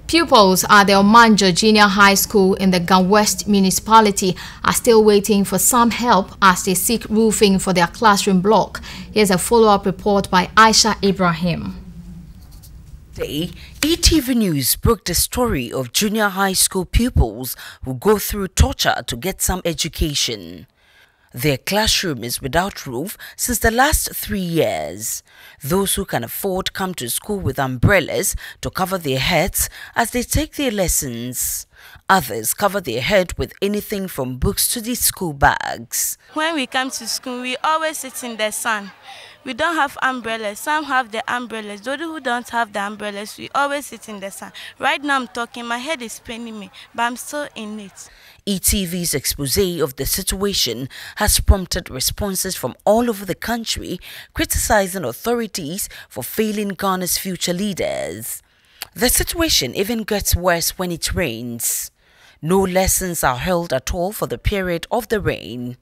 Pupils at the Omanjo Junior High School in the West municipality are still waiting for some help as they seek roofing for their classroom block. Here's a follow-up report by Aisha Ibrahim. Today, ETV News broke the story of junior high school pupils who go through torture to get some education. Their classroom is without roof since the last 3 years. Those who can afford come to school with umbrellas to cover their heads as they take their lessons. Others cover their head with anything from books to these school bags. When we come to school, we always sit in the sun. We don't have umbrellas. Some have the umbrellas. Those who don't have the umbrellas, we always sit in the sun. Right now I'm talking, my head is paining me, but I'm still in it. ETV's expose of the situation has prompted responses from all over the country criticizing authorities for failing Ghana's future leaders. The situation even gets worse when it rains. No lessons are held at all for the period of the rain.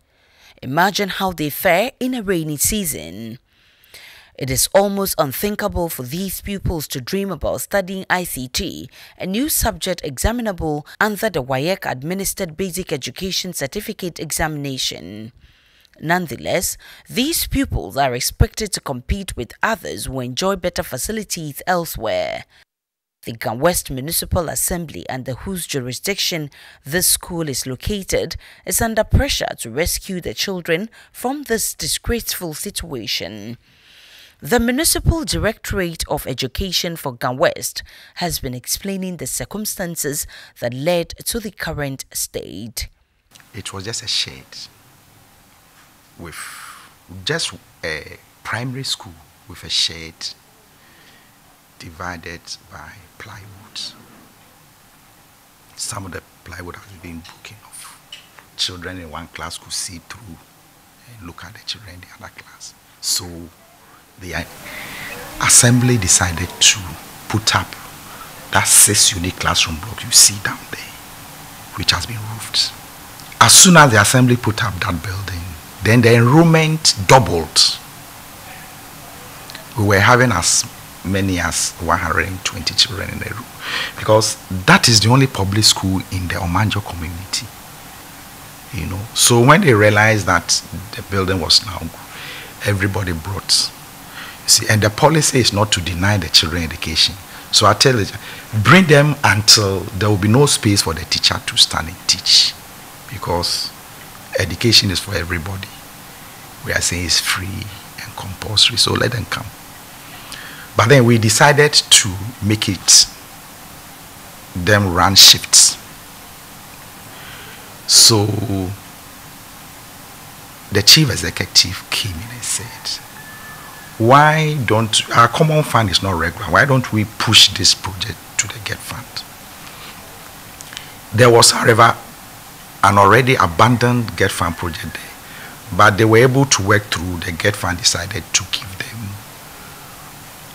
Imagine how they fare in a rainy season. It is almost unthinkable for these pupils to dream about studying ICT, a new subject examinable under the WAEC-administered Basic Education Certificate examination. Nonetheless, these pupils are expected to compete with others who enjoy better facilities elsewhere. The West Municipal Assembly, under whose jurisdiction this school is located, is under pressure to rescue the children from this disgraceful situation. The Municipal Directorate of Education for West has been explaining the circumstances that led to the current state. It was just a shed with just a primary school with a shed divided by plywood. Some of the plywood has been broken off. Children in one class could see through and look at the children in the other class. So the assembly decided to put up that 6-unit classroom block you see down there, which has been roofed. As soon as the assembly put up that building, then the enrollment doubled. We were having as many as 120 children in the room, because that is the only public school in the Omanjo community. You know, so when they realized that the building was now good, everybody brought. See, and the policy is not to deny the children education. So I tell you, bring them until there will be no space for the teacher to stand and teach, because education is for everybody. We are saying it's free and compulsory, so let them come. But then we decided to make it them run shifts. So the chief executive came in and said, why don't, our common fund is not regular, why don't we push this project to the GET fund? There was, however, an already abandoned GET fund project there, but they were able to work through. The GET fund decided to give them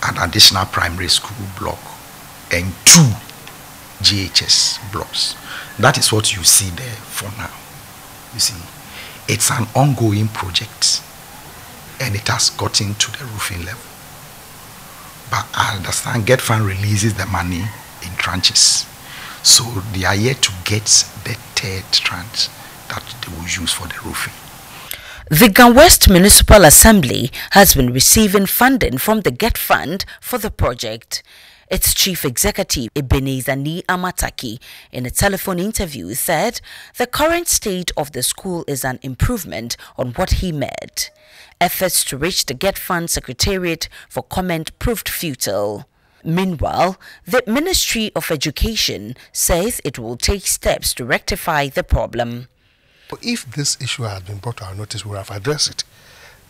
an additional primary school block and 2 GHS blocks. That is what you see there for now. You see, it's an ongoing project, and it has gotten to the roofing level. But I understand GET fund releases the money in tranches. So they are yet to get the 3rd tranche that they will use for the roofing. The West Municipal Assembly has been receiving funding from the GET fund for the project. Its chief executive, Ebenezer Amataki, in a telephone interview said the current state of the school is an improvement on what he made. Efforts to reach the GET fund secretariat for comment proved futile. Meanwhile, the Ministry of Education says it will take steps to rectify the problem. If this issue had been brought to our notice, we would have addressed it.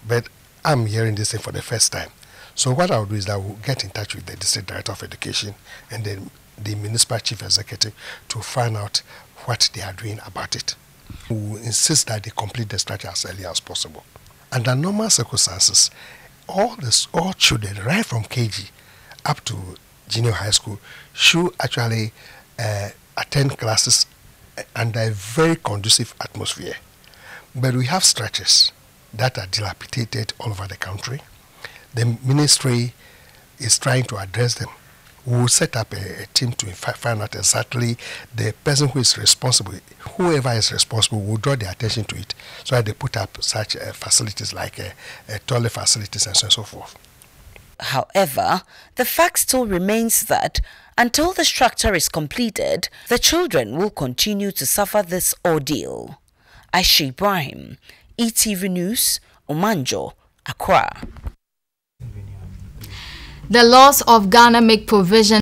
But I'm hearing this thing for the first time. So what I will do is that I will get in touch with the District Director of Education and then the Municipal Chief Executive to find out what they are doing about it. We will insist that they complete the structure as early as possible. Under normal circumstances, all children, right from KG up to junior high school, should actually attend classes under a very conducive atmosphere. But we have structures that are dilapidated all over the country. The ministry is trying to address them We will set up a team to find out exactly the person who is responsible. Whoever is responsible will draw their attention to it, so that they put up such facilities like toilet facilities and so on and so forth. However, the fact still remains that until the structure is completed, the children will continue to suffer this ordeal. Aisha Ibrahim, ETV News, Omanjo, Accra. The laws of Ghana make provision